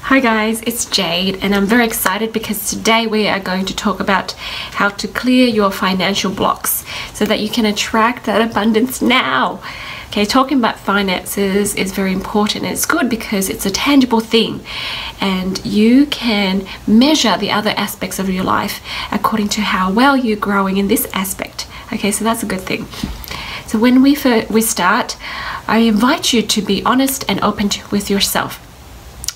Hi guys, it's Jade and I'm very excited because today we are going to talk about how to clear your financial blocks so that you can attract that abundance now. Okay, talking about finances is very important and it's good because it's a tangible thing and you can measure the other aspects of your life according to how well you're growing in this aspect. Okay, so that's a good thing. So when we start, I invite you to be honest and open with yourself.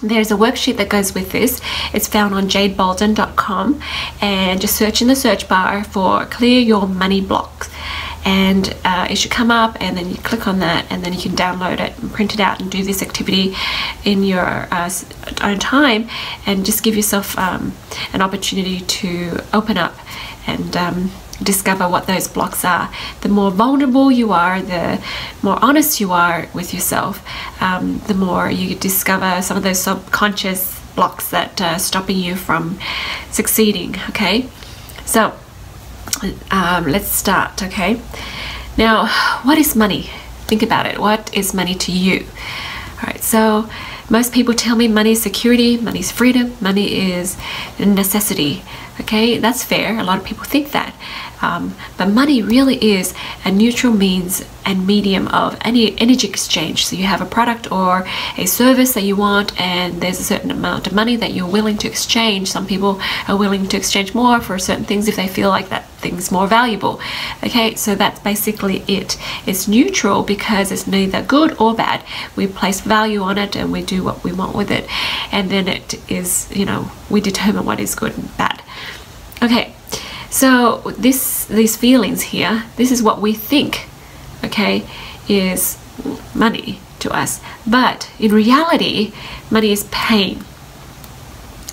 There's a worksheet that goes with this. It's found on jadebolden.com and just search in the search bar for clear your money blocks and it should come up, and then you click on that and then you can download it and print it out and do this activity in your own time and just give yourself an opportunity to open up and discover what those blocks are. The more vulnerable you are, the more honest you are with yourself, the more you discover some of those subconscious blocks that are stopping you from succeeding. Okay, so let's start. Okay, now what is money? Think about it. What is money to you? All right, so most people tell me money is security, money is freedom, money is a necessity. Okay, that's fair. A lot of people think that. But money really is a neutral means and medium of any energy exchange. So you have a product or a service that you want and there's a certain amount of money that you're willing to exchange. Some people are willing to exchange more for certain things if they feel like that thing's more valuable. Okay, so that's basically it. It's neutral because it's neither good or bad. We place value on it and we do what we want with it. And then it is, you know, we determine what is good and bad. Okay, so these feelings here, this is what we think, okay, is money to us. But in reality, money is pain,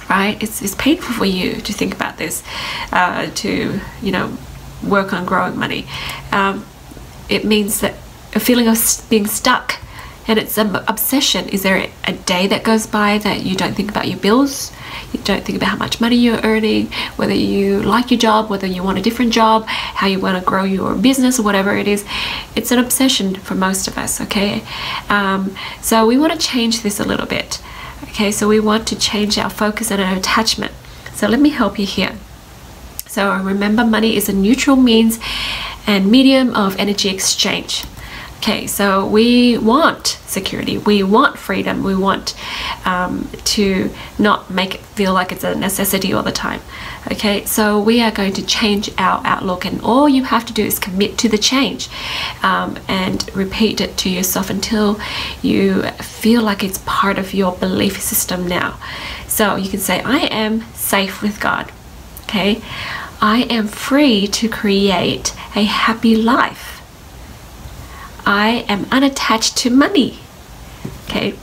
right? It's painful for you to think about this, to, you know, work on growing money. It means that a feeling of being stuck, and it's an obsession. Is there a day that goes by that you don't think about your bills? You don't think about how much money you're earning, whether you like your job, whether you want a different job, how you want to grow your business, or whatever it is. It's an obsession for most of us, okay? So we want to change this a little bit, okay? So we want to change our focus and our attachment. So let me help you here. So remember, money is a neutral means and medium of energy exchange. Okay, so we want security, we want freedom, we want to not make it feel like it's a necessity all the time. Okay, so we are going to change our outlook, and all you have to do is commit to the change and repeat it to yourself until you feel like it's part of your belief system now. So you can say, I am safe with God. Okay, I am free to create a happy life. I am unattached to money. Okay,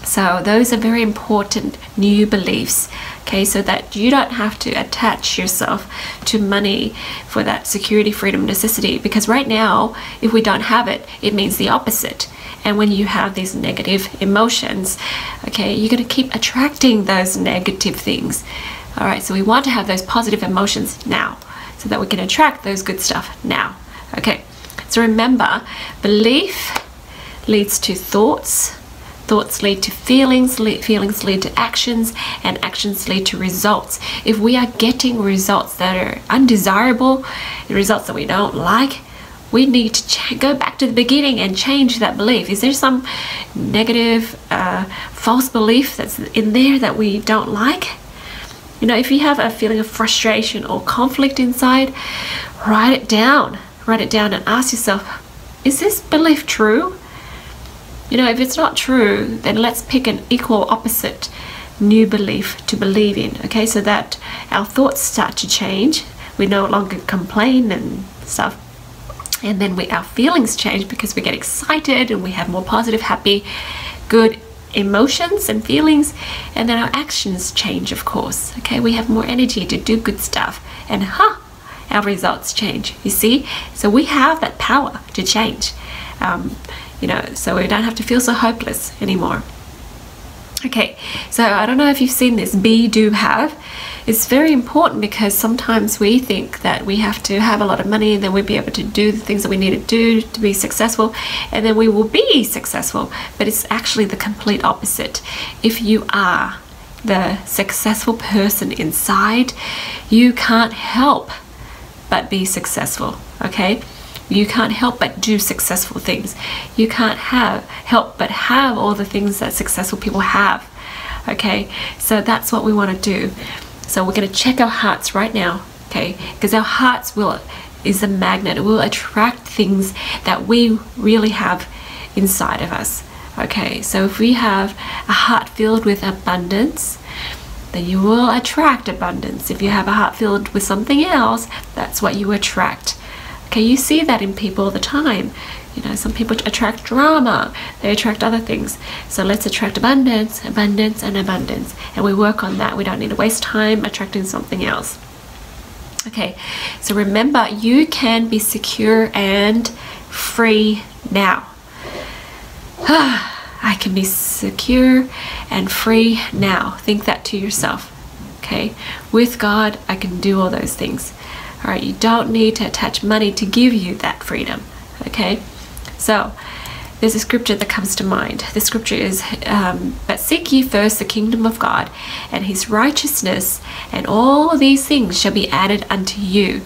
so those are very important new beliefs, okay, so that you don't have to attach yourself to money for that security, freedom, necessity, because right now if we don't have it, it means the opposite. And when you have these negative emotions, okay, you're going to keep attracting those negative things. All right, so we want to have those positive emotions now so that we can attract those good stuff now. Okay, so remember, belief leads to thoughts, thoughts lead to feelings, feelings lead to actions, and actions lead to results. If we are getting results that are undesirable, results that we don't like, we need to go back to the beginning and change that belief. Is there some negative, false belief that's in there that we don't like? You know, if you have a feeling of frustration or conflict inside, write it down. Write it down and ask yourself, is this belief true? You know, if it's not true, then let's pick an equal opposite new belief to believe in, okay, so that our thoughts start to change. We no longer complain and stuff. And then our feelings change because we get excited and we have more positive, happy, good emotions and feelings. And then our actions change, of course, okay? We have more energy to do good stuff. And our results change, you see? So we have that power to change, you know, so we don't have to feel so hopeless anymore. Okay, so I don't know if you've seen this be, do, have. It's very important because sometimes we think that we have to have a lot of money and then we'll be able to do the things that we need to do to be successful, and then we will be successful. But it's actually the complete opposite. If you are the successful person inside, you can't help but be successful, okay? You can't help but do successful things. You can't help but have all the things that successful people have, okay? So that's what we want to do. So we're going to check our hearts right now, okay? Because our hearts is a magnet. It will attract things that we really have inside of us, okay? So if we have a heart filled with abundance, then you will attract abundance. If you have a heart filled with something else, that's what you attract. Okay, you see that in people all the time. You know, some people attract drama, they attract other things. So let's attract abundance, abundance, and abundance. And we work on that. We don't need to waste time attracting something else. Okay, so remember, you can be secure and free now. I can be secure and free now. Think that to yourself. Okay, with God, I can do all those things. All right, you don't need to attach money to give you that freedom, okay? So there's a scripture that comes to mind. The scripture is, but seek ye first the kingdom of God and his righteousness, and all these things shall be added unto you.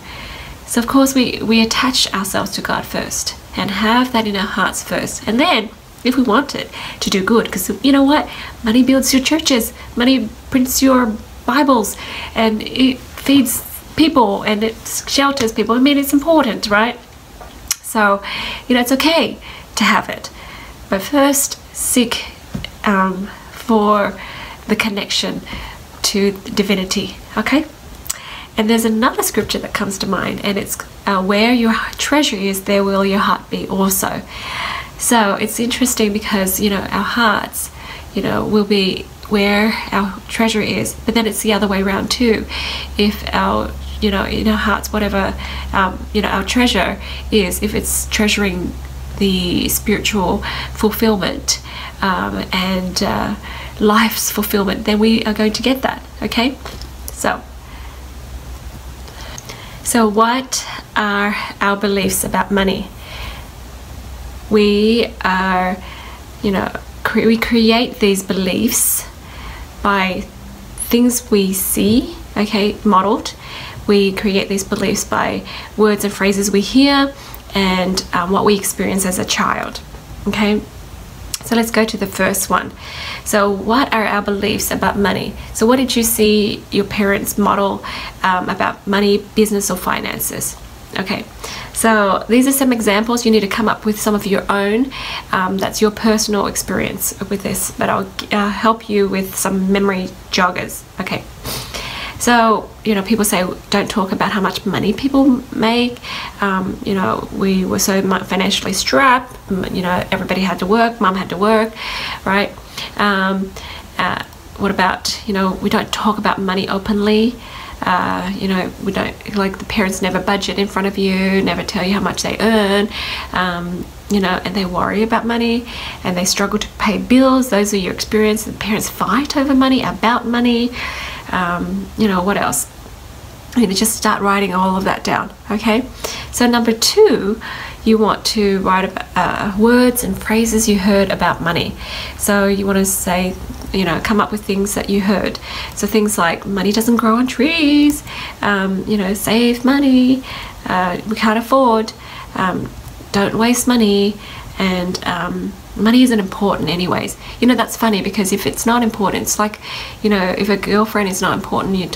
So of course we attach ourselves to God first and have that in our hearts first. And then if we want it to do good, because you know what? Money builds your churches, money prints your Bibles, and it feeds people and it shelters people. I mean, it's important, right? So, you know, it's okay to have it, but first seek for the connection to divinity, okay? And there's another scripture that comes to mind, and it's where your treasure is, there will your heart be also. So it's interesting because, you know, our hearts, you know, will be where our treasure is, but then it's the other way around too. If our, you know, in our hearts, whatever, you know, our treasure is, if it's treasuring the spiritual fulfillment and life's fulfillment, then we are going to get that, okay? So what are our beliefs about money? We are, you know, we create these beliefs by things we see, okay, modeled. We create these beliefs by words and phrases we hear and what we experience as a child, okay? So let's go to the first one. So what are our beliefs about money? So what did you see your parents model about money, business, or finances? Okay, so these are some examples. You need to come up with some of your own. That's your personal experience with this, but I'll help you with some memory joggers. Okay, so, you know, people say don't talk about how much money people make. You know, we were so financially strapped. You know, everybody had to work, mom had to work, right? What about, you know, we don't talk about money openly. You know, we don't, like, the parents never budget in front of you, never tell you how much they earn, you know, and they worry about money and they struggle to pay bills. Those are your experience. The parents fight over money, about money. You know, what else? You know, just start writing all of that down, okay? So number 2, you want to write about words and phrases you heard about money. So you want to say, you know, come up with things that you heard. So things like money doesn't grow on trees, you know, save money, we can't afford, don't waste money, and money isn't important anyways. You know, that's funny because if it's not important, it's like, you know, if a girlfriend is not important, you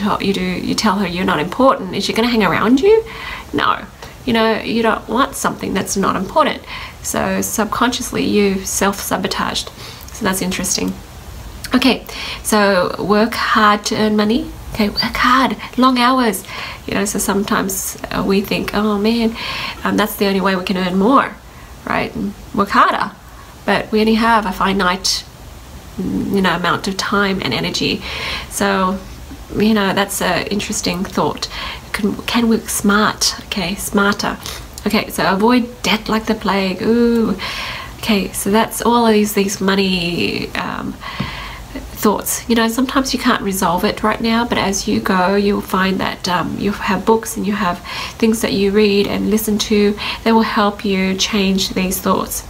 tell her you're not important, is she going to hang around you? No. You know, you don't want something that's not important. So subconsciously you self-sabotaged. So that's interesting. Okay, so work hard to earn money. Okay, work hard, long hours. You know, so sometimes we think, oh man, that's the only way we can earn more, right? And work harder. But we only have a finite, you know, amount of time and energy. So, you know, that's an interesting thought. Can work smart, okay, smarter. Okay, so avoid debt like the plague. Ooh. Okay, so that's all of these money thoughts. You know, sometimes you can't resolve it right now, but as you go, you'll find that you have books and you have things that you read and listen to that will help you change these thoughts.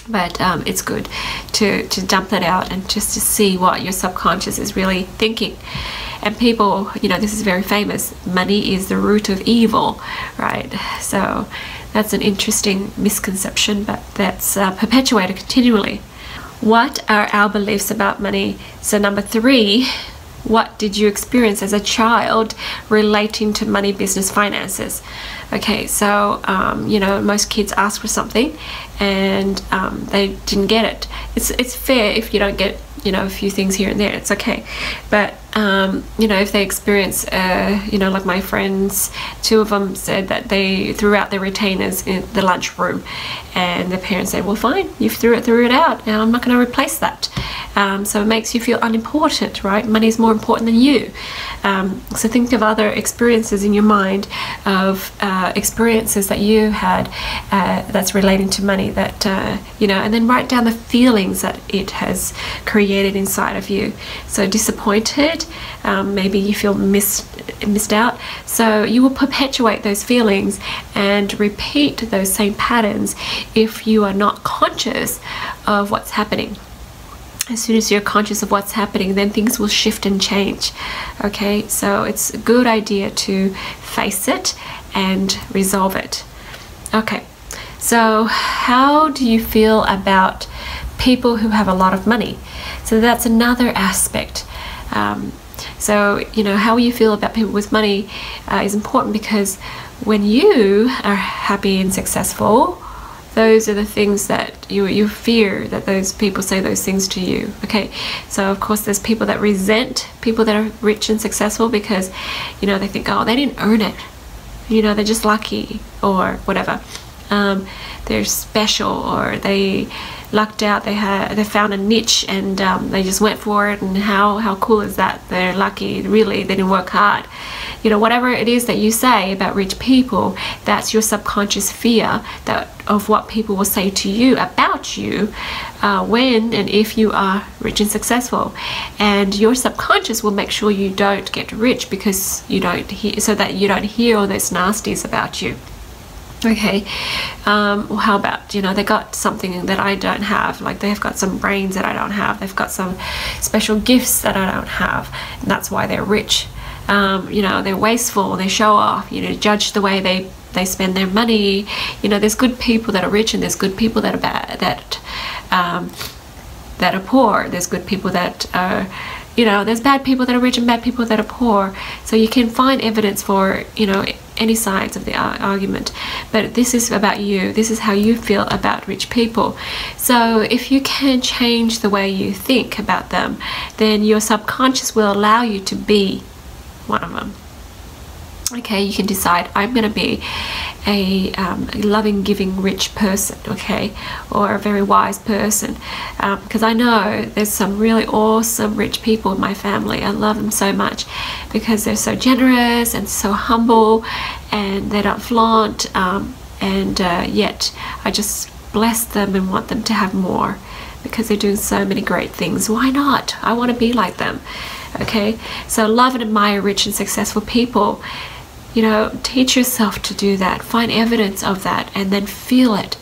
But it's good to dump that out and just to see what your subconscious is really thinking. And people, you know, this is very famous, money is the root of evil, right? So that's an interesting misconception, but that's perpetuated continually. What are our beliefs about money? So number 3, what did you experience as a child relating to money, business, finances? Okay, so you know, most kids ask for something and they didn't get it. It's fair if you don't get, you know, a few things here and there, it's okay. But you know, if they experience you know, like my friends, 2 of them said that they threw out their retainers in the lunchroom, and the parents said, well, fine, you threw it out, and I'm not going to replace that. So it makes you feel unimportant, right? Money is more important than you. So think of other experiences in your mind of experiences that you had that's relating to money, that you know, and then write down the feelings that it has created inside of you. So disappointed, maybe you feel missed out, so you will perpetuate those feelings and repeat those same patterns if you are not conscious of what's happening. As soon as you're conscious of what's happening, then things will shift and change. Okay, so it's a good idea to face it and resolve it. Okay, so how do you feel about people who have a lot of money? So that's another aspect. So, you know, how you feel about people with money is important, because when you are happy and successful, those are the things that you fear that those people say those things to you. Okay, so of course there's people that resent people that are rich and successful because, you know, they think, oh, they didn't earn it, you know, they're just lucky or whatever. They're special, or they lucked out, they found a niche and they just went for it, and how cool is that? They're lucky, really, they didn't work hard. You know, whatever it is that you say about rich people, that's your subconscious fear that of what people will say to you about you when and if you are rich and successful. And your subconscious will make sure you don't get rich, because you don't hear, so that you don't hear all those nasties about you. Okay, well, how about, you know, they got something that I don't have, like they've got some brains that I don't have, they've got some special gifts that I don't have, and that's why they're rich. You know, they're wasteful, they show off, you know, judge the way they spend their money. You know, there's good people that are rich, and there's good people that are bad, that are poor. There's good people that are, you know, there's bad people that are rich and bad people that are poor. So you can find evidence for, you know, any sides of the argument. But this is about you. This is how you feel about rich people. So if you can change the way you think about them, then your subconscious will allow you to be one of them. Okay, you can decide, I'm going to be a loving, giving, rich person, okay, or a very wise person, because I know there's some really awesome rich people in my family. I love them so much because they're so generous and so humble, and they don't flaunt, and yet I just bless them and want them to have more, because they're doing so many great things. Why not? I want to be like them. Okay, so love and admire rich and successful people. You know, teach yourself to do that. Find evidence of that and then feel it.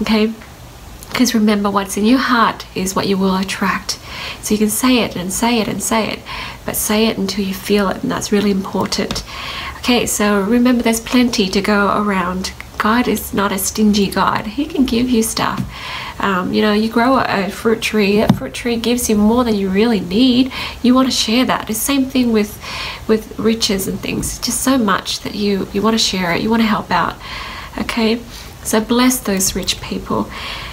Okay, because remember, what's in your heart is what you will attract. So you can say it and say it and say it, but say it until you feel it, and that's really important. Okay, so remember, there's plenty to go around. God is not a stingy God. He can give you stuff. You know, you grow a fruit tree. That fruit tree gives you more than you really need. You want to share that. It's the same thing with riches and things. Just so much that you want to share it. You want to help out. Okay, so bless those rich people.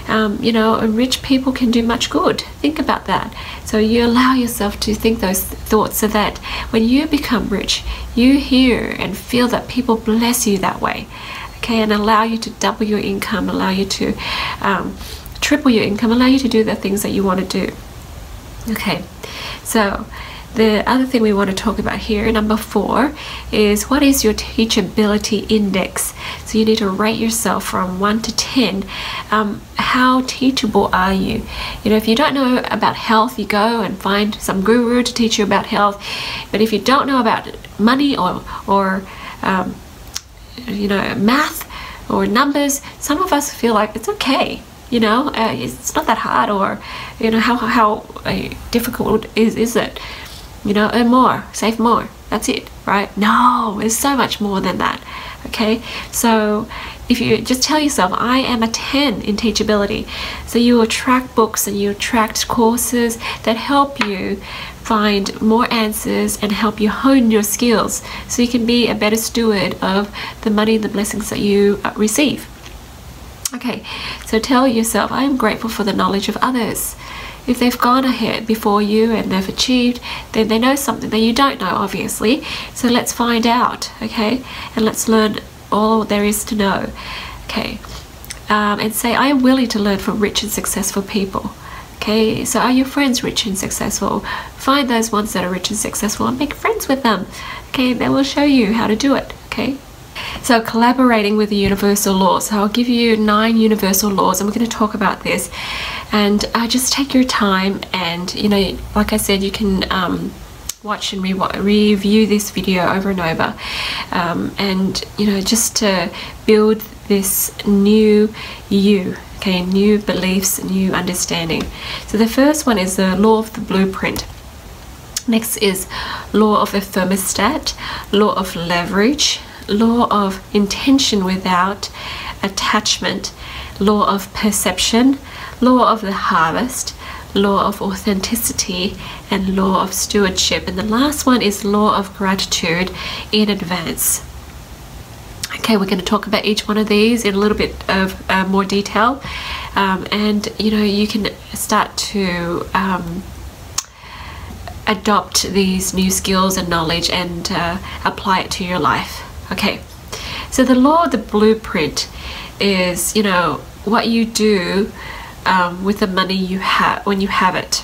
You know, and rich people can do much good. Think about that. So you allow yourself to think those thoughts, so that when you become rich, you hear and feel that people bless you that way. Okay, and allow you to double your income, allow you to triple your income, allow you to do the things that you want to do. Okay, so the other thing we want to talk about here, number 4, is what is your teachability index? So you need to rate yourself from 1 to 10. How teachable are you? You know, if you don't know about health, you go and find some guru to teach you about health. But if you don't know about money or you know, math or numbers, some of us feel like it's okay. You know, it's not that hard, or you know, how difficult is it? You know, earn more, save more, that's it, right? No, there's so much more than that. Okay, so if you just tell yourself, I am a 10 in teachability, so you attract books and you attract courses that help you find more answers and help you hone your skills so you can be a better steward of the money, the blessings that you receive. Okay, so tell yourself, I am grateful for the knowledge of others. If they've gone ahead before you and they've achieved, then they know something that you don't know, obviously. So let's find out, okay? And let's learn all there is to know, okay? And say, I am willing to learn from rich and successful people. Okay, so are your friends rich and successful? Find those ones that are rich and successful and make friends with them. Okay, they will show you how to do it, okay? So collaborating with the universal laws. So I'll give you 9 universal laws, and we're going to talk about this. And just take your time, and you know, like I said, you can watch and review this video over and over, and you know, just to build this new you. Okay, new beliefs, new understanding. So the first one is the law of the blueprint. Next is law of a thermostat, law of leverage, law of intention without attachment, law of perception, law of the harvest, law of authenticity, and law of stewardship. And the last one is law of gratitude in advance. Okay, we're going to talk about each one of these in a little bit of more detail, and you know, you can start to adopt these new skills and knowledge and apply it to your life. Okay, so the law of the blueprint is, you know, what you do with the money you have when you have it.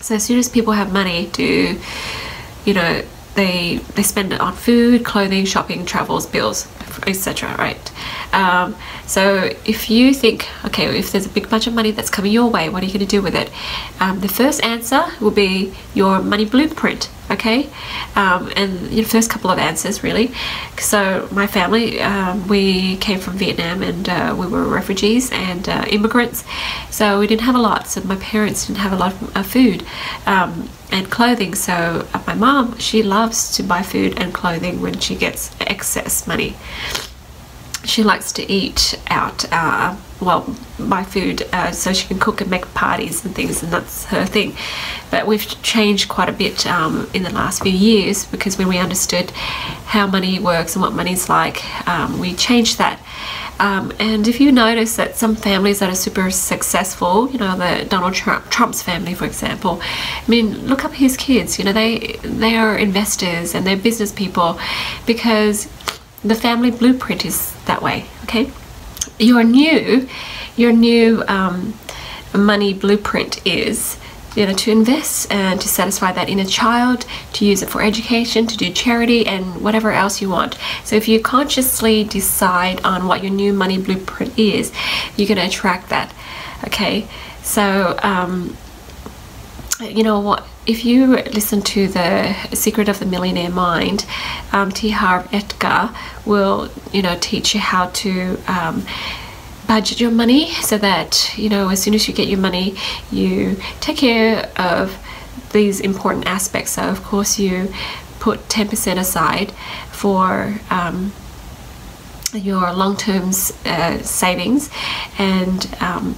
So as soon as people have money, you know, they spend it on food, clothing, shopping, travels, bills, etc. Right? So if you think, okay, if there's a big bunch of money that's coming your way, what are you going to do with it? The first answer will be your money blueprint. Okay, and your first couple of answers, really. So my family, we came from Vietnam, and we were refugees and immigrants, so we didn't have a lot. So my parents didn't have a lot of food and clothing. So my mom, she loves to buy food and clothing when she gets excess money. She likes to eat out, well, buy food so she can cook and make parties and things, and that's her thing. But we've changed quite a bit in the last few years, because when we understood how money works and what money's like, we changed that. And if you notice that some families that are super successful, you know, the Donald Trump's family, for example, I mean, look up his kids, you know, they are investors and they're business people, because the family blueprint is that way. Okay, your new money blueprint is, you know, to invest and to satisfy that inner child, to use it for education, to do charity, and whatever else you want. So if you consciously decide on what your new money blueprint is, you're going to attract that. Okay, so you know what, if you listen to The Secret of the Millionaire Mind, T. Harv Eker will, you know, teach you how to budget your money, so that, you know, as soon as you get your money, you take care of these important aspects. So of course you put 10% aside for your long-term savings, and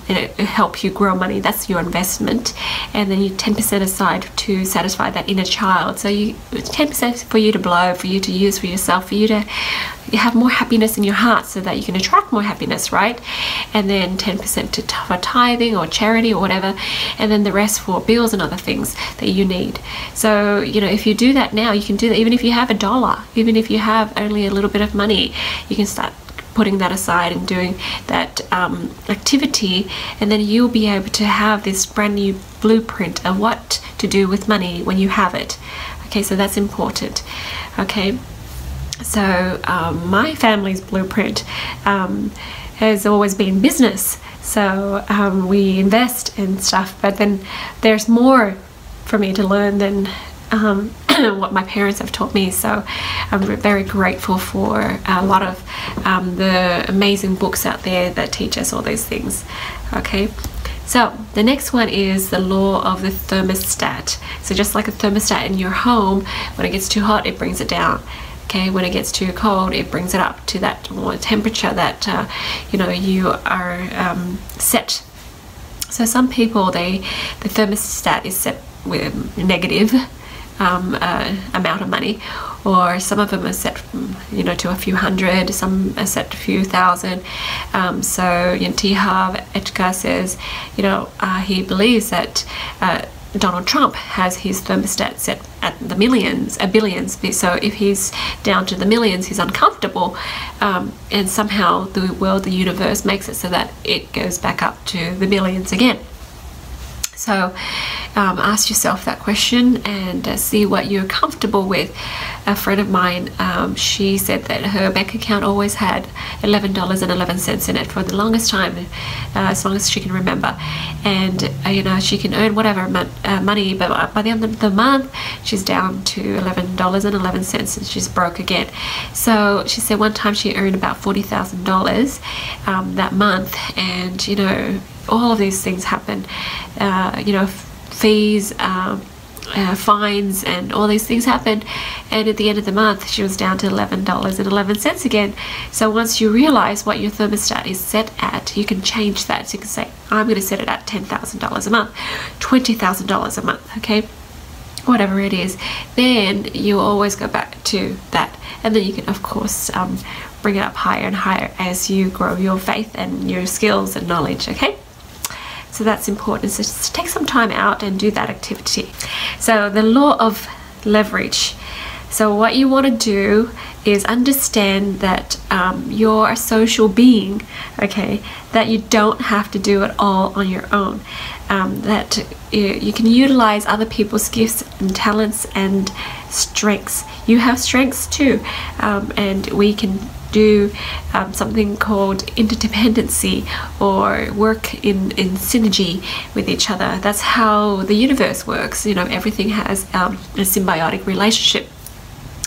it help you grow money. That's your investment. And then you 10% aside to satisfy that inner child. So you 10% for you to blow, for you to use for yourself, for you to have more happiness in your heart, so that you can attract more happiness, right? And then 10% for tithing or charity or whatever, and then the rest for bills and other things that you need. So, you know, if you do that now, you can do that even if you have $1, even if you have only a little bit of money, you can start putting that aside and doing that activity, and then you'll be able to have this brand new blueprint of what to do with money when you have it. Okay, so that's important. Okay, so my family's blueprint has always been business. So we invest in stuff, but then there's more for me to learn than what my parents have taught me. So I'm very grateful for a lot of the amazing books out there that teach us all these things. Okay, so the next one is the law of the thermostat. So just like a thermostat in your home, when it gets too hot, it brings it down. Okay, when it gets too cold, it brings it up to that temperature that you know, you are set. So some people, the thermostat is set with negative amount of money, or some of them are set, you know, to a few hundred, some are set to a few thousand. So, you know, T. Harv Eker says, you know, he believes that Donald Trump has his thermostat set at the billions. So if he's down to the millions, he's uncomfortable, and somehow the world, the universe makes it so that it goes back up to the billions again. So ask yourself that question and see what you're comfortable with. A friend of mine, she said that her bank account always had $11.11 in it for the longest time, as long as she can remember. And you know, she can earn whatever money, but by the end of the month, she's down to $11.11 and she's broke again. So she said one time she earned about $40,000 that month, and you know, all of these things happen. You know, fees, fines, and all these things happen, and at the end of the month she was down to $11.11 again. So once you realize what your thermostat is set at, you can change that. So you can say, I'm going to set it at $10,000 a month, $20,000 a month, okay, whatever it is. Then you always go back to that, and then you can of course bring it up higher and higher as you grow your faith and your skills and knowledge. Okay, so that's important. So just take some time out and do that activity. So the law of leverage. So what you want to do is understand that you're a social being, okay, that you don't have to do it all on your own, that you can utilize other people's gifts and talents and strengths. You have strengths too, and we can do something called interdependency, or work in synergy with each other. That's how the universe works. You know, everything has a symbiotic relationship.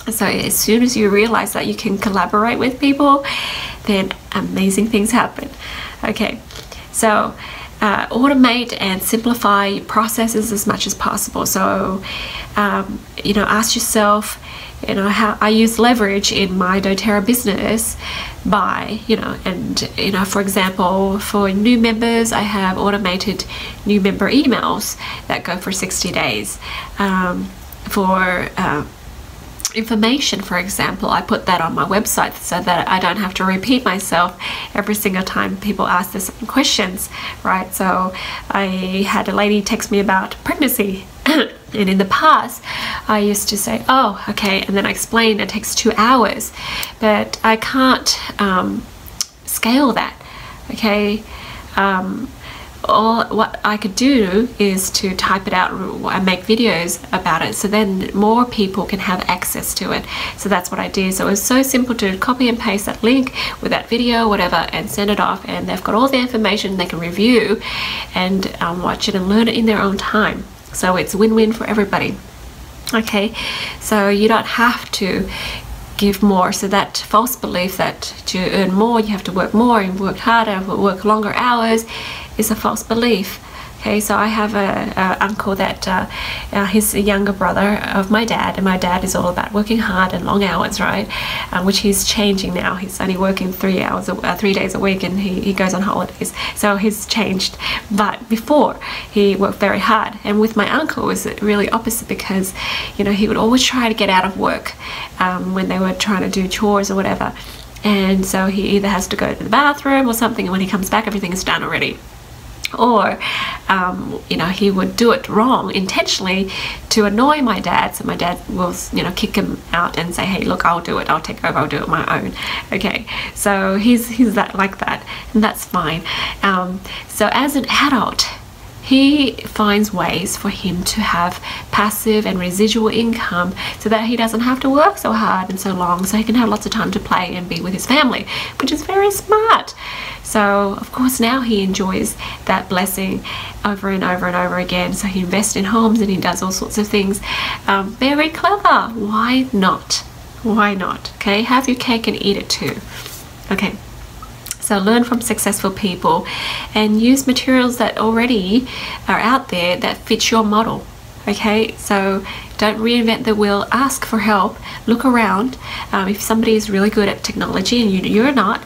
So as soon as you realize that you can collaborate with people, then amazing things happen. Okay, so automate and simplify processes as much as possible. So you know, ask yourself, you know, how I use leverage in my doTERRA business by, you know, and you know, for example, for new members, I have automated new member emails that go for 60 days. For information, for example, I put that on my website so that I don't have to repeat myself every single time people ask the same questions, right? So I had a lady text me about pregnancy and in the past I used to say, oh, okay, and then I explained it takes 2 hours, but I can't scale that, okay? All what I could do is to type it out and make videos about it, so then more people can have access to it. So that's what I did. So it was so simple to copy and paste that link with that video, whatever, and send it off, and they've got all the information they can review and watch it and learn it in their own time. So it's win-win for everybody. Okay, so you don't have to give more. So that false belief that to earn more you have to work more and work harder, work longer hours, is a false belief. Okay, so I have a uncle that he's a younger brother of my dad, and my dad is all about working hard and long hours, right? Which he's changing now. He's only working 3 days a week, and he goes on holidays. So he's changed. But before, he worked very hard. And with my uncle, it was really opposite, because you know, he would always try to get out of work when they were trying to do chores or whatever. And so he either has to go to the bathroom or something, and when he comes back, everything is done already. Or you know, he would do it wrong intentionally to annoy my dad, so my dad will, you know, kick him out and say, hey, look, I'll do it, I'll take over, I'll do it my own. Okay, so he's that, like that, and that's fine. So as an adult, he finds ways for him to have passive and residual income so that he doesn't have to work so hard and so long, so he can have lots of time to play and be with his family, which is very smart. So of course now he enjoys that blessing over and over and over again. So he invests in homes and he does all sorts of things. Very clever. Why not? Why not? Okay, have your cake and eat it too. Okay, so learn from successful people and use materials that already are out there that fit your model. Okay, so don't reinvent the wheel. Ask for help. Look around. If somebody is really good at technology and you're not,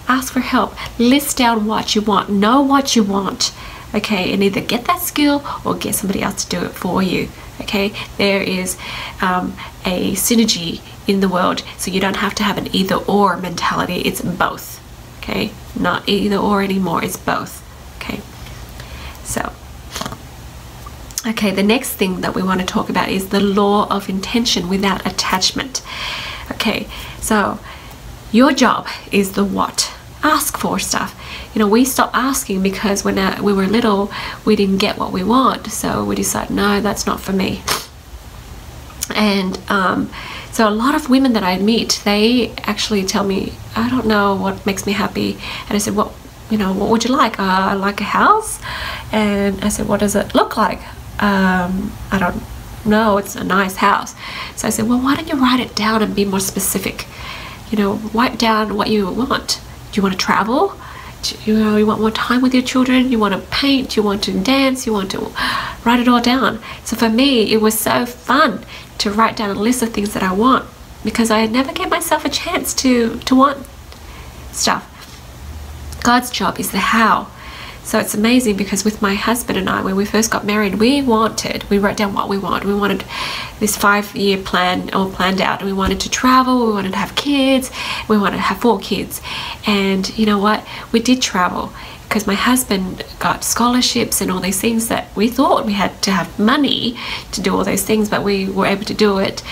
ask for help. List down what you want. Know what you want. Okay, and either get that skill or get somebody else to do it for you. Okay, there is a synergy in the world, so you don't have to have an either or mentality. It's both. Okay, not either or anymore, it's both. Okay, so okay, the next thing that we want to talk about is the law of intention without attachment. Okay, so your job is the what. Ask for stuff. You know, we stopped asking because when we were little, we didn't get what we want, so we decided, no, that's not for me. And so a lot of women that I meet, they actually tell me, I don't know what makes me happy. And I said, what would you like? I like a house. And I said, what does it look like? I don't know, it's a nice house. So I said, well, why don't you write it down and be more specific? You know, write down what you want. Do you want to travel? You want more time with your children? You want to paint? You want to dance? You want to write it all down? So for me, it was so fun to write down a list of things that I want, because I never gave myself a chance to want stuff. God's job is the how. So it's amazing, because with my husband and I, when we first got married, we wrote down what we want. We wanted this 5-year plan all planned out. We wanted to travel, we wanted to have kids, we wanted to have 4 kids. And you know what? We did travel because my husband got scholarships and all these things that we thought we had to have money to do all those things, but we were able to do it,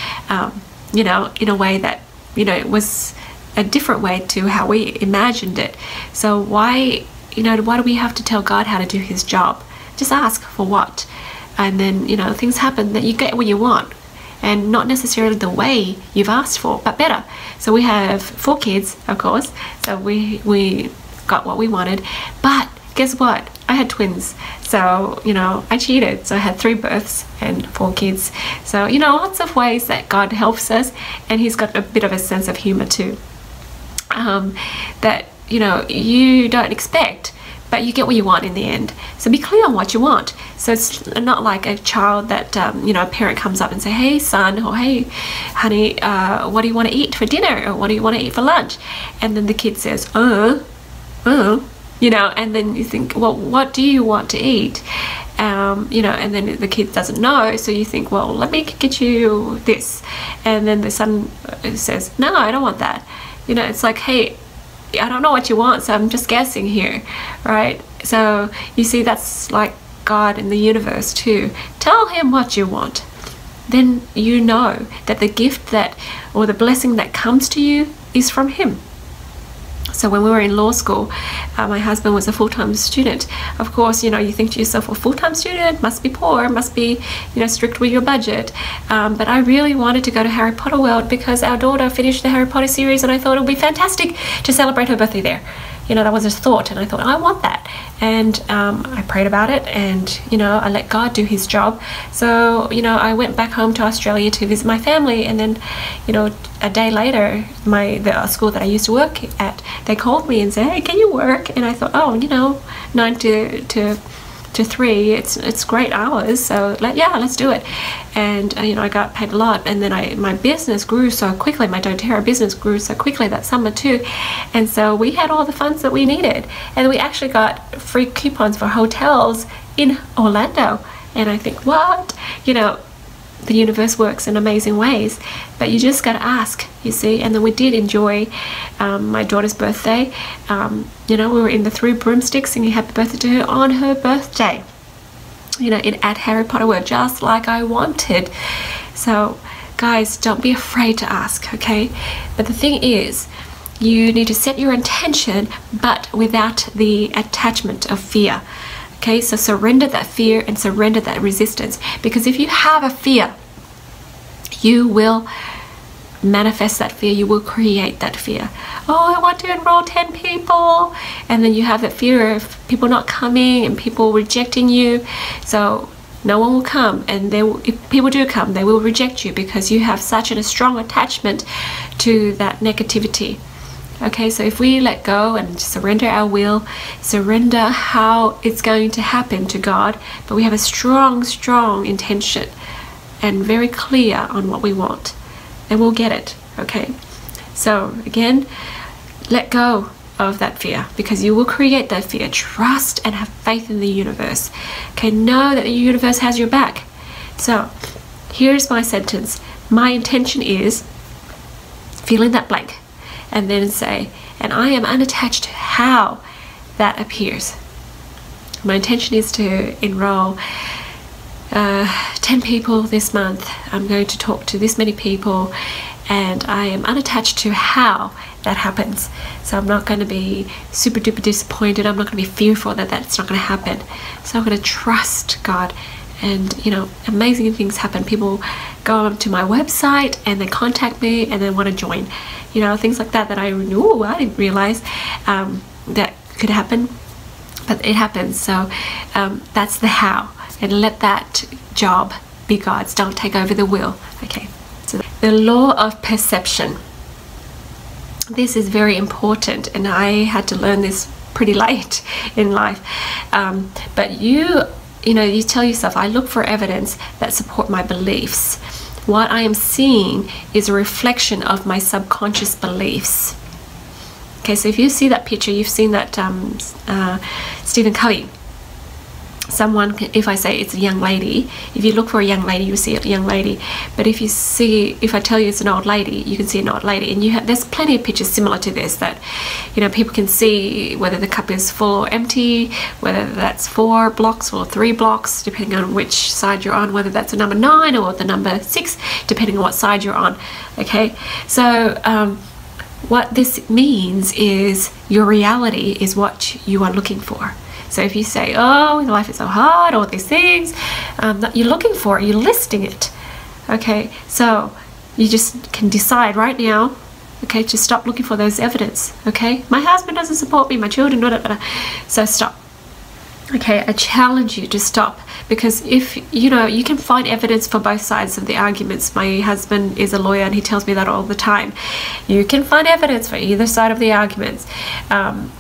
you know, in a way that, you know, it was a different way to how we imagined it. So why do we have to tell God how to do his job? Just ask for what, and then, you know, things happen that you get what you want, and not necessarily the way you've asked for, but better. So we have 4 kids, of course, so we got what we wanted. But guess what? I had twins, so, you know, I cheated. So I had 3 births and 4 kids. So, you know, lots of ways that God helps us, and he's got a bit of a sense of humor too, that, you know, you don't expect, but you get what you want in the end. So be clear on what you want. So it's not like a child that, you know, a parent comes up and say, hey son, or hey honey, what do you want to eat for dinner, or what do you want to eat for lunch? And then the kid says, you know, and then you think, well, what do you want to eat? You know, and then the kid doesn't know, so you think, well, let me get you this. And then the son says, no, I don't want that. You know, it's like, hey, I don't know what you want, so I'm just guessing here, right? So you see, that's like God in the universe too. Tell him what you want. Then you know that the gift that, or the blessing that comes to you is from him. So when we were in law school, my husband was a full-time student. Of course, you know, you think to yourself, well, full-time student must be poor, must be, you know, strict with your budget. But I really wanted to go to Harry Potter World because our daughter finished the Harry Potter series, and I thought it would be fantastic to celebrate her birthday there. You know, that was a thought, and I thought, I want that. And I prayed about it, and, you know, I let God do his job. So, you know, I went back home to Australia to visit my family, and then, you know, a day later, the school that I used to work at, they called me and said, hey, can you work? And I thought, oh, you know, 9 to 3, it's great hours, so yeah, let's do it. And you know, I got paid a lot, and then my business grew so quickly. My doTERRA business grew so quickly that summer too, and so we had all the funds that we needed, and we actually got free coupons for hotels in Orlando. And I think, what? You know, the universe works in amazing ways, but you just gotta ask, you see. And then we did enjoy my daughter's birthday. You know, we were in the 3 broomsticks singing happy birthday to her on her birthday, you know, at Harry Potter World, just like I wanted. So guys, don't be afraid to ask, okay? But the thing is, you need to set your intention, but without the attachment of fear. Okay, so surrender that fear and surrender that resistance, because if you have a fear, you will manifest that fear. You will create that fear. Oh, I want to enroll 10 people, and then you have that fear of people not coming and people rejecting you, so no one will come, and if people do come, they will reject you because you have such a strong attachment to that negativity. Okay, so if we let go and surrender our will, surrender how it's going to happen to God, but we have a strong intention and very clear on what we want, and we'll get it. Okay, so again, let go of that fear, because you will create that fear. Trust and have faith in the universe. Okay, know that the universe has your back. So here's my sentence. My intention is, fill in that blank, and then say, and I am unattached to how that appears. My intention is to enroll 10 people this month. I'm going to talk to this many people, and I am unattached to how that happens. So I'm not going to be super duper disappointed. I'm not going to be fearful that that's not going to happen. So I'm going to trust God, and you know, amazing things happen. People go onto my website and they contact me and they want to join, you know, things like that I didn't realize that could happen, but it happens. So that's the how, and let that job be God's. Don't take over the will. Okay, so the law of perception. This is very important, and I had to learn this pretty late in life. But you tell yourself, I look for evidence that support my beliefs. What I am seeing is a reflection of my subconscious beliefs. Okay, so if you see that picture, you've seen that Stephen Covey. Someone, if I say it's a young lady, if you look for a young lady, you see a young lady. But if I tell you it's an old lady, you can see an old lady. And there's plenty of pictures similar to this that, you know, people can see whether the cup is full or empty, whether that's 4 blocks or 3 blocks, depending on which side you're on, whether that's a number 9 or the number 6, depending on what side you're on. Okay, so what this means is your reality is what you are looking for. So if you say, oh, life is so hard, all these things that you're looking for, you're listing it. Okay, so you just can decide right now, okay, to stop looking for those evidence. Okay, my husband doesn't support me, my children, blah, blah, blah. So stop. Okay, I challenge you to stop, because if you can find evidence for both sides of the arguments. My husband is a lawyer and he tells me that all the time. You can find evidence for either side of the arguments.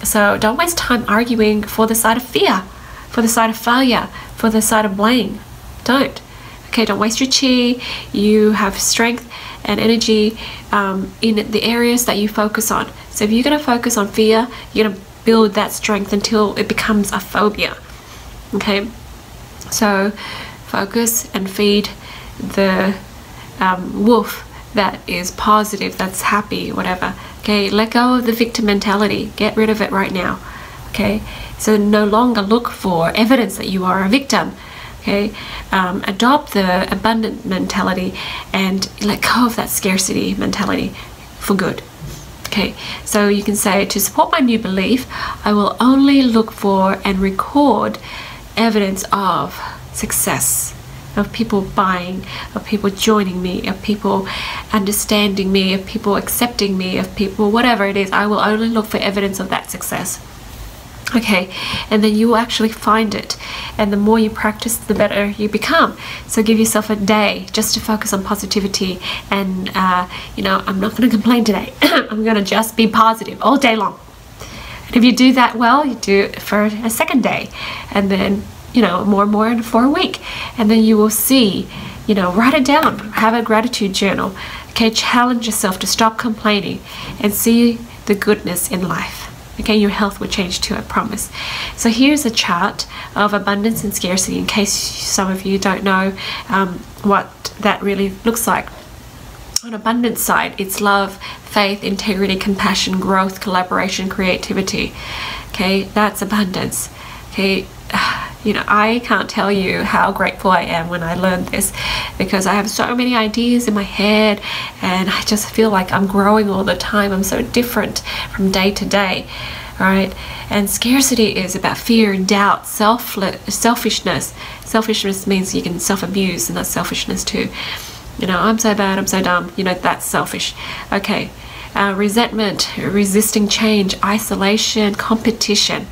So don't waste time arguing for the side of fear, for the side of failure, for the side of blame. Don't. Okay, don't waste your chi. You have strength and energy in the areas that you focus on. So if you're going to focus on fear, you're going to build that strength until it becomes a phobia. Okay, so focus and feed the wolf that is positive, that's happy, whatever. Okay, let go of the victim mentality. Get rid of it right now. Okay, so no longer look for evidence that you are a victim. Okay, adopt the abundant mentality and let go of that scarcity mentality for good. Okay, so you can say, to support my new belief, I will only look for and record evidence of success, of people buying, of people joining me, of people understanding me, of people accepting me, of people, whatever it is. I will only look for evidence of that success. Okay, and then you will actually find it, and the more you practice, the better you become. So give yourself a day just to focus on positivity, and I'm not going to complain today. I'm going to just be positive all day long. And if you do that well, you do it for a second day, and then more and more for a week, and then you will see, write it down, have a gratitude journal. Okay, challenge yourself to stop complaining and see the goodness in life. Okay, your health will change too, I promise. So here's a chart of abundance and scarcity, in case some of you don't know what that really looks like. On abundance side, it's love, faith, integrity, compassion, growth, collaboration, creativity. Okay, that's abundance. Okay, You know, I can't tell you how grateful I am when I learned this, because I have so many ideas in my head and I just feel like I'm growing all the time. I'm so different from day to day, right? And scarcity is about fear, doubt, selfishness. Selfishness means you can self-abuse, and that's selfishness too. You know, I'm so bad, I'm so dumb, you know, that's selfish. Okay, resentment, resisting change, isolation, competition.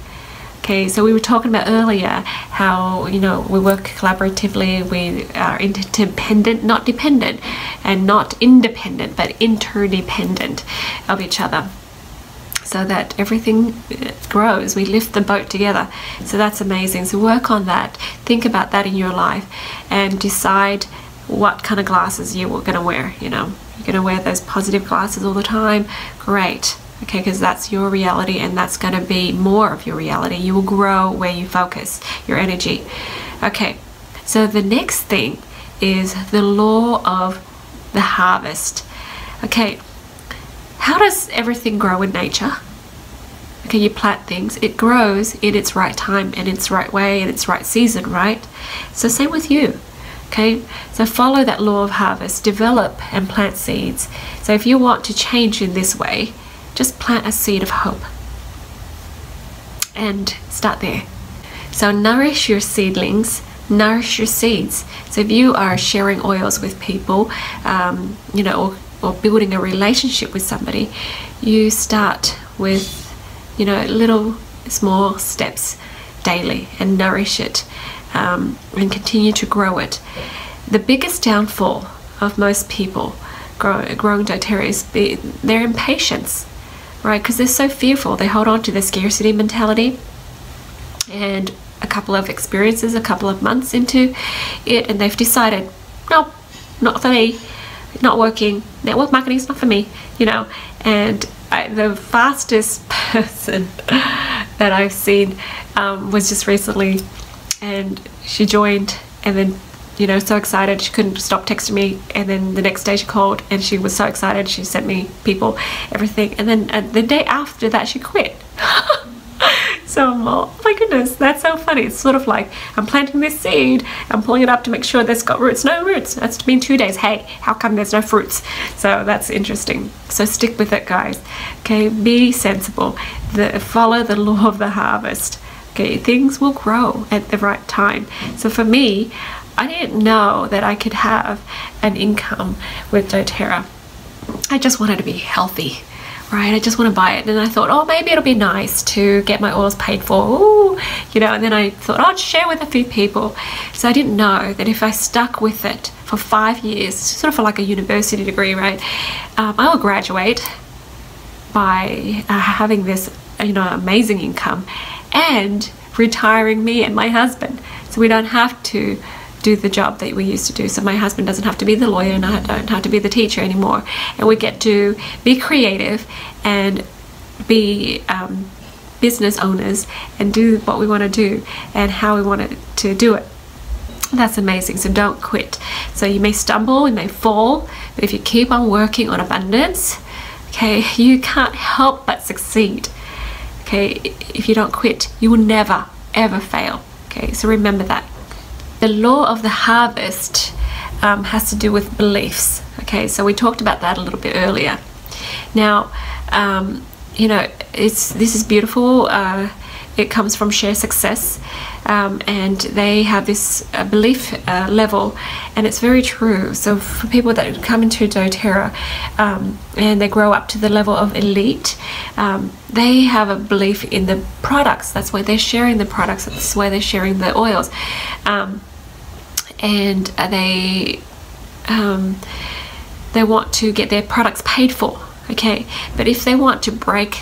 Okay, so we were talking about earlier how, you know, we work collaboratively, we are interdependent, not dependent, and not independent, but interdependent of each other, so that everything grows. We lift the boat together. So that's amazing. So work on that. Think about that in your life and decide what kind of glasses you're going to wear. You know, you're going to wear those positive glasses all the time. Great. Okay, because that's your reality, and that's going to be more of your reality. You will grow where you focus your energy. Okay, so the next thing is the law of the harvest. Okay, how does everything grow in nature? Okay, you plant things, it grows in its right time and its right way and its right season, right? So same with you. Okay, so follow that law of harvest, develop and plant seeds. So if you want to change in this way, just plant a seed of hope and start there. So nourish your seedlings, nourish your seeds. So if you are sharing oils with people, you know, or building a relationship with somebody, you start with, you know, little small steps daily and nourish it, and continue to grow it. The biggest downfall of most people growing doTERRA is their impatience, right? Because they're so fearful. They hold on to the scarcity mentality, and a couple of experiences, a couple of months into it, and they've decided, nope, not for me, not working, network marketing is not for me, you know. And the fastest person that I've seen was just recently, and she joined, and then, you know, so excited she couldn't stop texting me, and then the next day she called and she was so excited, she sent me people, everything, and then the day after that she quit. So I'm all, oh my goodness, that's so funny. It's sort of like, I'm planting this seed, I'm pulling it up to make sure there's got roots. No roots. That's been 2 days. Hey, how come there's no fruits? So that's interesting. So stick with it, guys. Okay, be sensible. Follow the law of the harvest. Okay, things will grow at the right time. So for me, I didn't know that I could have an income with doTERRA. I just wanted to be healthy, right? I just want to buy it. And I thought, oh, maybe it'll be nice to get my oils paid for. Ooh, you know, and then I thought, I'll share with a few people. So I didn't know that if I stuck with it for 5 years, sort of like a university degree, right? I will graduate by having this, you know, amazing income, and retiring me and my husband. So we don't have to do the job that we used to do. So my husband doesn't have to be the lawyer, and I don't have to be the teacher anymore. And we get to be creative and be business owners and do what we want to do and how we want to do it. That's amazing. So don't quit. So you may stumble, you may fall, but if you keep on working on abundance, okay, you can't help but succeed. Okay, if you don't quit, you will never ever fail. Okay, so remember that. The law of the harvest has to do with beliefs. Okay, so we talked about that a little bit earlier. Now, you know, this is beautiful. It comes from Share Success, and they have this belief level, and it's very true. So for people that come into doTERRA and they grow up to the level of elite, they have a belief in the products. That's why they're sharing the products. That's why they're sharing the oils, and they want to get their products paid for. Okay, but if they want to break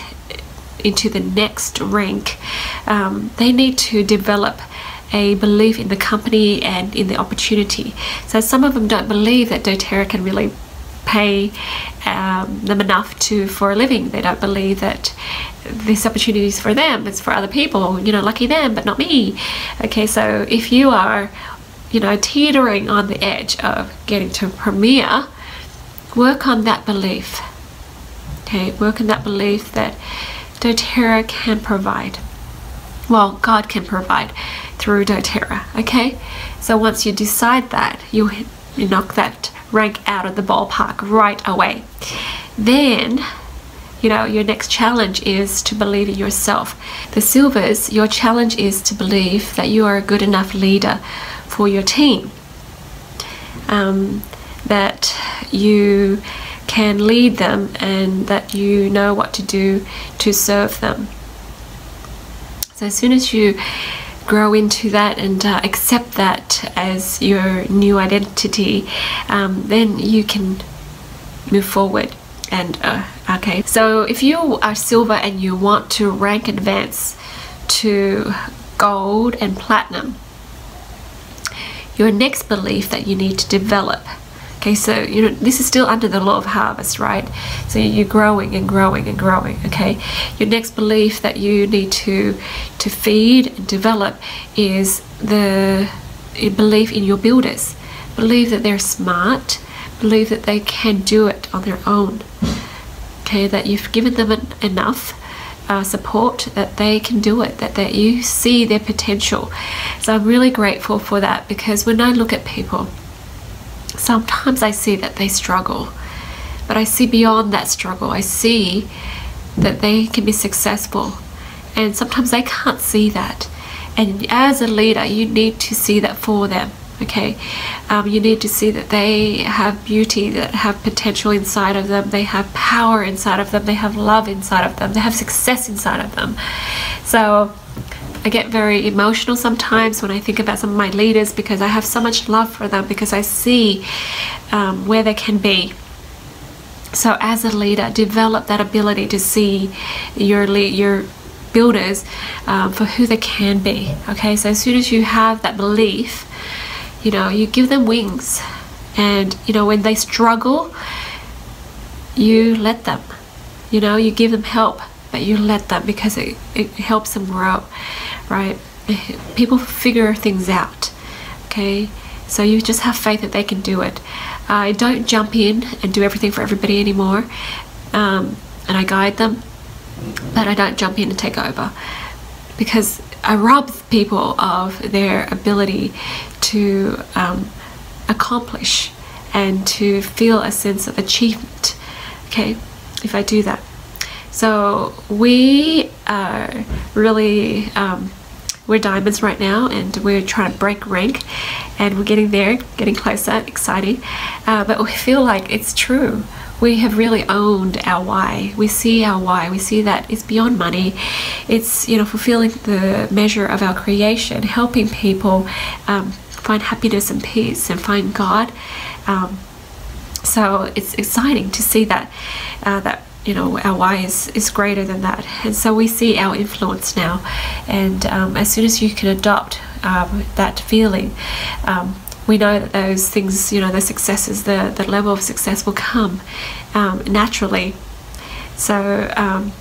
into the next rank, they need to develop a belief in the company and in the opportunity. So some of them don't believe that doTERRA can really pay them enough for a living. They don't believe that this opportunity is for them, it's for other people, you know, lucky them, but not me. Okay, so if you are, you know, teetering on the edge of getting to Premier, work on that belief. Okay, work on that belief that doTERRA can provide. well, God can provide through doTERRA. Okay, so once you decide that, you knock that rank out of the ballpark right away. Then, you know, your next challenge is to believe in yourself. The silvers, your challenge is to believe that you are a good enough leader for your team, that you can lead them, and that you know what to do to serve them. So as soon as you grow into that and accept that as your new identity, then you can move forward. And okay, so if you are silver and you want to rank advance to gold and platinum, your next belief that you need to develop, okay, so you know, this is still under the law of harvest, right? So you're growing and growing and growing, okay? Your next belief that you need to feed and develop is the belief in your builders. Believe that they're smart, believe that they can do it on their own, okay? That you've given them enough support that they can do it, that you see their potential. So I'm really grateful for that, because when I look at people, sometimes I see that they struggle, but I see beyond that struggle. I see that they can be successful, and sometimes they can't see that. And as a leader, you need to see that for them, okay? You need to see that they have beauty, that have potential inside of them, they have power inside of them, they have love inside of them, they have success inside of them. So I get very emotional sometimes when I think about some of my leaders, because I have so much love for them, because I see where they can be. So as a leader, develop that ability to see your builders for who they can be, okay? So as soon as you have that belief, you know, you give them wings, and you know, when they struggle, you let them, you know, you give them help, but you let them, because it helps them grow, right? People figure things out, okay? So you just have faith that they can do it. I don't jump in and do everything for everybody anymore, and I guide them, but I don't jump in and take over, because I rob people of their ability to accomplish and to feel a sense of achievement, okay, if I do that. So we are really, we're diamonds right now, and we're trying to break rank, and we're getting there, getting closer, exciting, but we feel like it's true. We have really owned our why. We see our why. We see that it's beyond money. It's, you know, fulfilling the measure of our creation, helping people find happiness and peace and find God. So it's exciting to see that that, you know, our why is greater than that. And so we see our influence now, and as soon as you can adopt that feeling, we know that those things, you know, the successes, the level of success will come naturally. So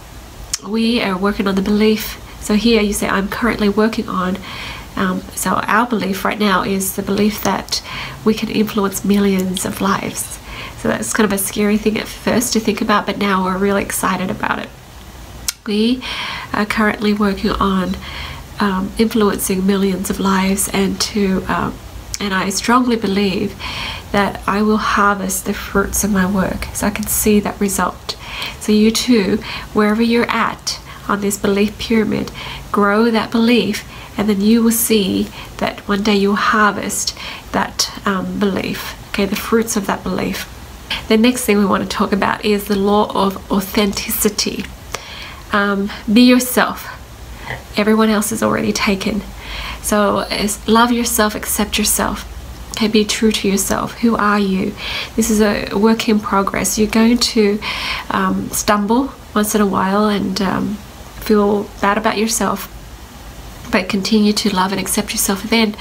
we are working on the belief. So here you say, I'm currently working on, so our belief right now is the belief that we can influence millions of lives. So that's kind of a scary thing at first to think about, but now we're really excited about it. We are currently working on influencing millions of lives, and to and I strongly believe that I will harvest the fruits of my work, so I can see that result. So you too, wherever you're at on this belief pyramid, grow that belief, and then you will see that one day you'll harvest that belief, okay, the fruits of that belief. The next thing we want to talk about is the law of authenticity. Be yourself. Everyone else is already taken. So love yourself, accept yourself. Okay, be true to yourself. Who are you? This is a work in progress. You're going to stumble once in a while and feel bad about yourself, but continue to love and accept yourself. Then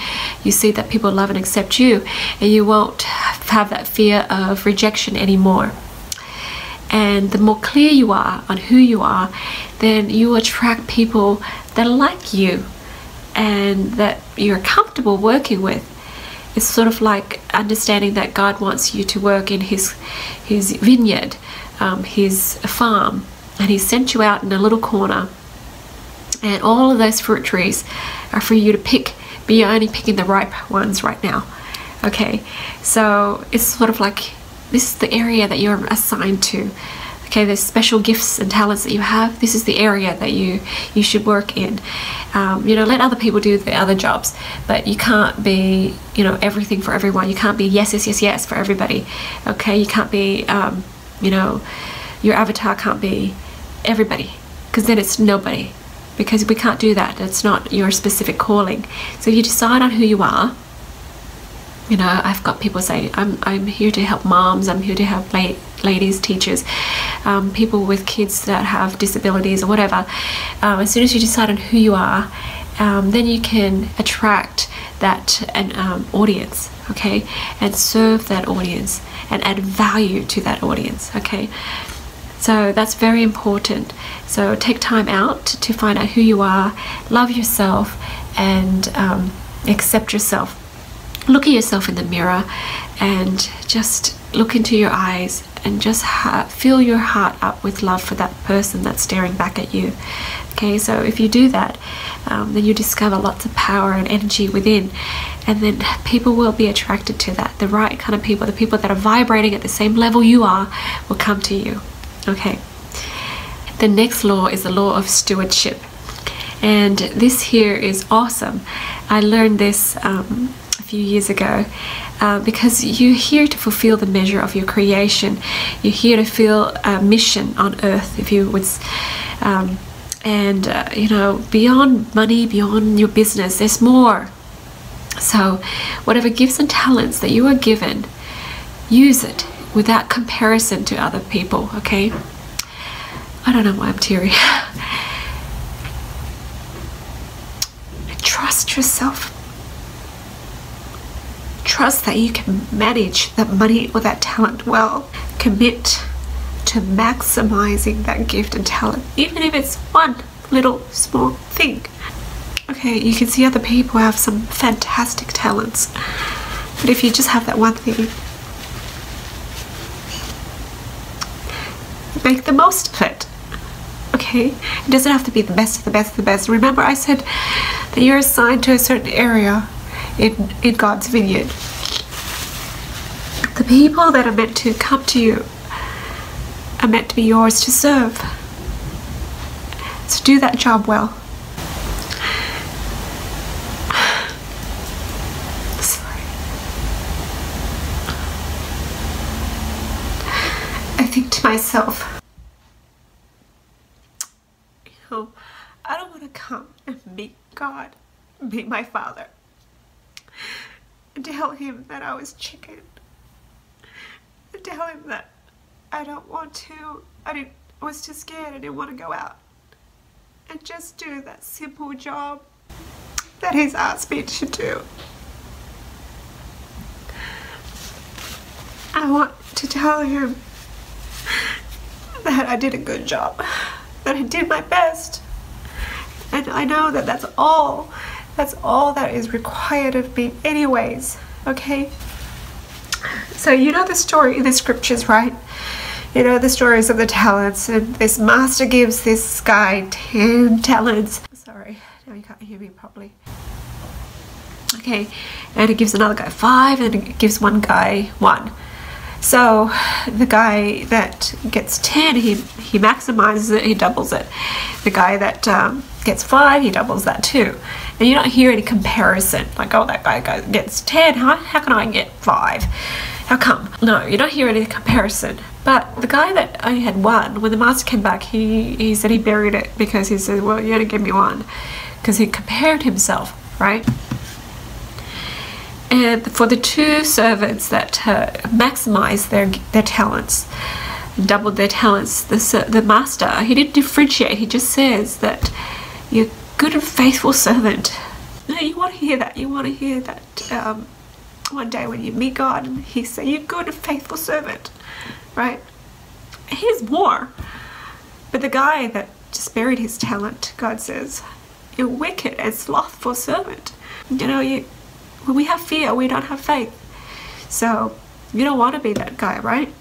you see that people love and accept you, and you won't have that fear of rejection anymore. And the more clear you are on who you are, then you attract people that are like you and that you're comfortable working with. It's sort of like understanding that God wants you to work in his vineyard, his farm, and he sent you out in a little corner And all of those fruit trees are for you to pick, but you're only picking the ripe ones right now. Okay, so it's sort of like this is the area that you're assigned to. Okay, there's special gifts and talents that you have. This is the area that you should work in. You know, let other people do the other jobs, but you can't be, you know, everything for everyone. You can't be yes, yes, yes, yes for everybody. Okay, you can't be, you know, your avatar can't be everybody, because then it's nobody. Because we can't do that. It's not your specific calling. So you decide on who you are. You know, I've got people say, I'm here to help moms, I'm here to help ladies, teachers, people with kids that have disabilities or whatever. As soon as you decide on who you are, then you can attract that audience, okay, and serve that audience and add value to that audience, okay. So that's very important. So take time out to find out who you are, love yourself, and accept yourself. Look at yourself in the mirror and just look into your eyes and just fill your heart up with love for that person that's staring back at you. Okay, so if you do that, then you discover lots of power and energy within, and then people will be attracted to that. The right kind of people, the people that are vibrating at the same level you are, will come to you. Okay, the next law is the law of stewardship, and this here is awesome. I learned this a few years ago, because you're here to fulfill the measure of your creation. You're here to feel a mission on earth, if you would, you know, beyond money, beyond your business, there's more. So whatever gifts and talents that you are given, use it without comparison to other people. Okay, I don't know why I'm teary. Trust yourself. Trust that you can manage that money or that talent well. Commit to maximizing that gift and talent, even if it's one little small thing. Okay, you can see other people have some fantastic talents, but if you just have that one thing, make the most of it. Okay, it doesn't have to be the best of the best of the best. Remember, I said that you're assigned to a certain area in God's vineyard. The people that are meant to come to you are meant to be yours to serve. So do that job well. Sorry. I think to myself, you know, I don't want to come and meet God, meet my Father, and tell him that I was chicken, and tell him that I don't want to, I was too scared, I didn't want to go out, and just do that simple job that he's asked me to do. I want to tell him that I did a good job, that I did my best, and I know that that's all that is required of me anyways. Okay, so you know the story in the scriptures, right? You know the stories of the talents, and this master gives this guy 10 talents. Sorry, now you can't hear me properly. Okay, and it gives another guy 5, and it gives one guy 1. So the guy that gets 10, he maximizes it, he doubles it. The guy that gets 5, he doubles that too. And you don't hear any comparison, like, oh, that guy gets 10, how can I get 5? How come? No, you don't hear any comparison. But the guy that only had 1, when the master came back, he said he buried it, because he said, well, you only give me 1, because he compared himself, right? And for the 2 servants that maximized their talents, doubled their talents, the master, he didn't differentiate. He just says that you're good and faithful servant. Now, you want to hear that. You want to hear that one day when you meet God, and he say, you're good and faithful servant, right? Here's more. But the guy that just buried his talent, God says, you're wicked and slothful servant. You know, when we have fear, we don't have faith. So you don't want to be that guy, right?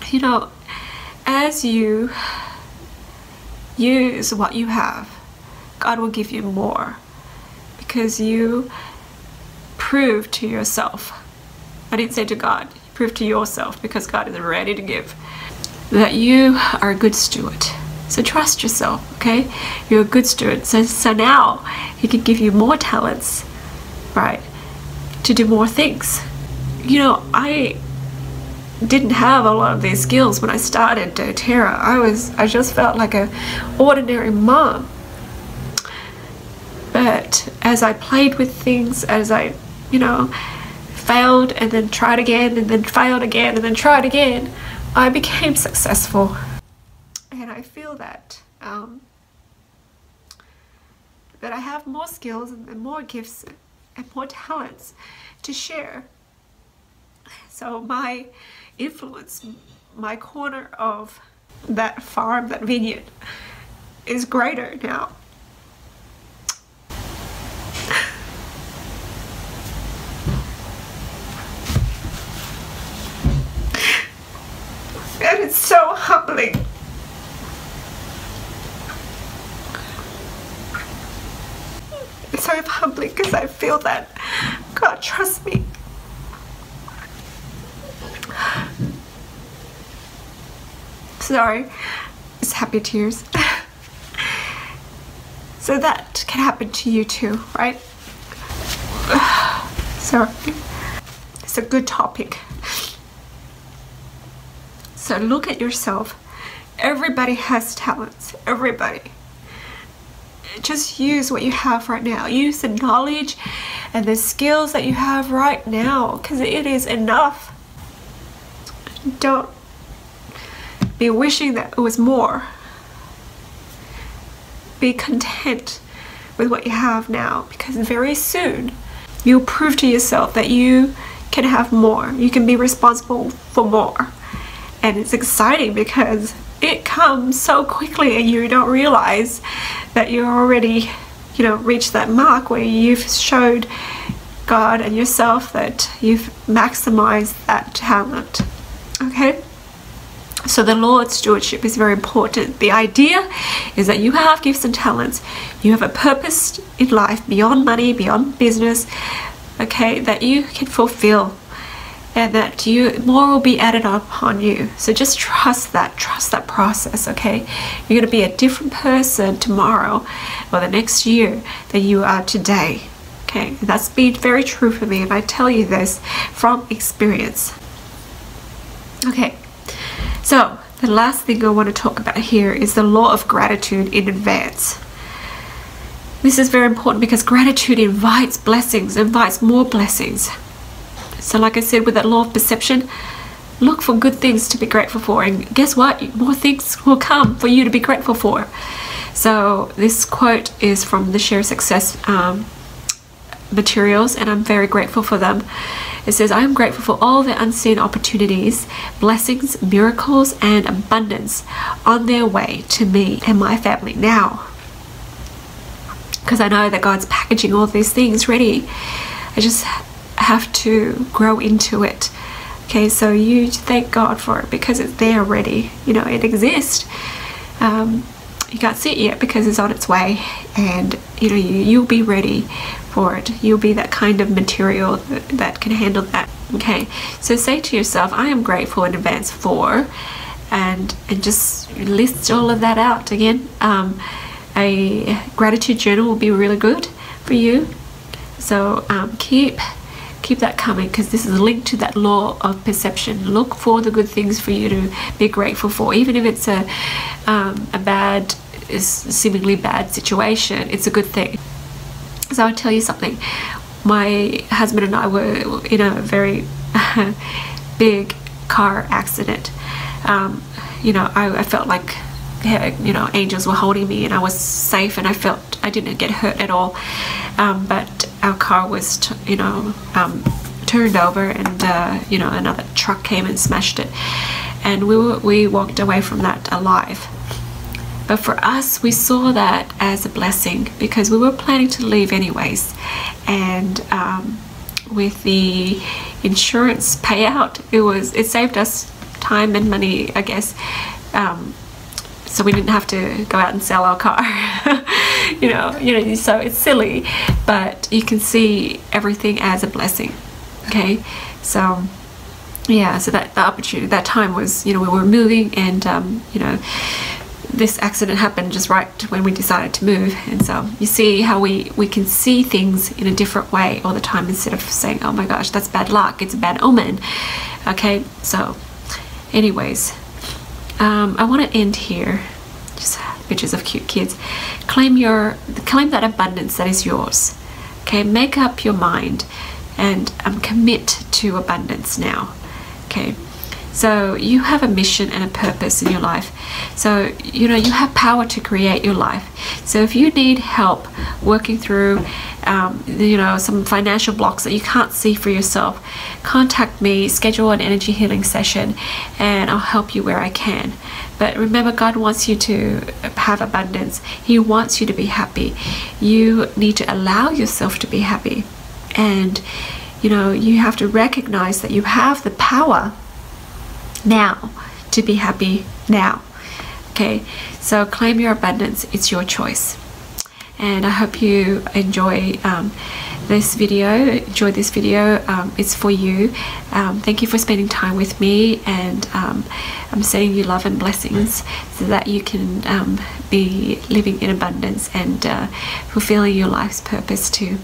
You know, as you use what you have God will give you more, because you prove to yourself. I didn't say to God, prove to yourself, because God is ready to give, that you are a good steward. So trust yourself, okay? You're a good steward. So now He can give you more talents, right, to do more things. You know, I didn't have a lot of these skills when I started doTERRA. I just felt like an ordinary mom. But as I played with things, as I, you know, failed and then tried again and then failed again and then tried again, I became successful. And I feel that that I have more skills and more gifts and more talents to share. So my influence, my corner of that farm, that vineyard, is greater now. And it's so humbling. It's so humbling because I feel that God trusts me. Sorry, it's happy tears. So that can happen to you too, right? Sorry. It's a good topic. So look at yourself. Everybody has talents. Everybody. Just use what you have right now. Use the knowledge and the skills that you have right now, because it is enough. Don't be wishing that it was more. Be content with what you have now, because very soon you'll prove to yourself that you can have more. You can be responsible for more. And it's exciting because it comes so quickly and you don't realize that you're already, you know, reached that mark where you've showed God and yourself that you've maximized that talent. Okay? So the Lord's stewardship is very important. The idea is that you have gifts and talents. You have a purpose in life beyond money, beyond business, okay, that you can fulfill. And that more will be added upon you. So just trust that process, okay? You're going to be a different person tomorrow or the next year than you are today, okay? And that's been very true for me, and I tell you this from experience. Okay, so the last thing I want to talk about here is the law of gratitude in advance. This is very important because gratitude invites blessings, invites more blessings. So like I said, with that law of perception, look for good things to be grateful for, and guess what? More things will come for you to be grateful for. So this quote is from the Share Success materials, and I'm very grateful for them. It says, I am grateful for all the unseen opportunities, blessings, miracles, and abundance on their way to me and my family now. Because I know that God's packaging all these things ready. I just have to grow into it. Okay, so you thank God for it because it's there already. You know, it exists. You can't see it yet because it's on its way, and you know, you'll be ready for it. You'll be that kind of material that can handle that. Okay, so say to yourself, I am grateful in advance for, and just list all of that out again. A gratitude journal will be really good for you. So keep that coming, because this is linked to that law of perception. Look for the good things for you to be grateful for, even if it's a seemingly bad situation. It's a good thing. So I'll tell you something. My husband and I were in a very big car accident. You know, I felt like, you know, angels were holding me and I was safe, and I felt I didn't get hurt at all. But our car was, turned over, and you know, another truck came and smashed it, and we walked away from that alive. But for us, we saw that as a blessing because we were planning to leave anyways, and with the insurance payout, it saved us time and money, I guess. So we didn't have to go out and sell our car. So it's silly, but you can see everything as a blessing. Okay, so yeah, so that the opportunity, that time was, we were moving, and this accident happened just right when we decided to move. And so you see how we can see things in a different way all the time, instead of saying, oh my gosh, that's bad luck, it's a bad omen. Okay, so anyways, I want to end here. Just pictures of cute kids. Claim that abundance that is yours. Okay, make up your mind and commit to abundance now. Okay, so you have a mission and a purpose in your life. So you have power to create your life. So if you need help working through some financial blocks that you can't see for yourself, contact me, schedule an energy healing session, and I'll help you where I can. But remember, God wants you to have abundance. He wants you to be happy. You need to allow yourself to be happy. And you have to recognize that you have the power now to be happy now. Okay, so claim your abundance. It's your choice. And I hope you enjoy this video. It's for you. Thank you for spending time with me, and I'm sending you love and blessings so that you can be living in abundance and fulfilling your life's purpose too.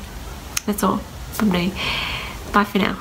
That's all from me. Bye for now.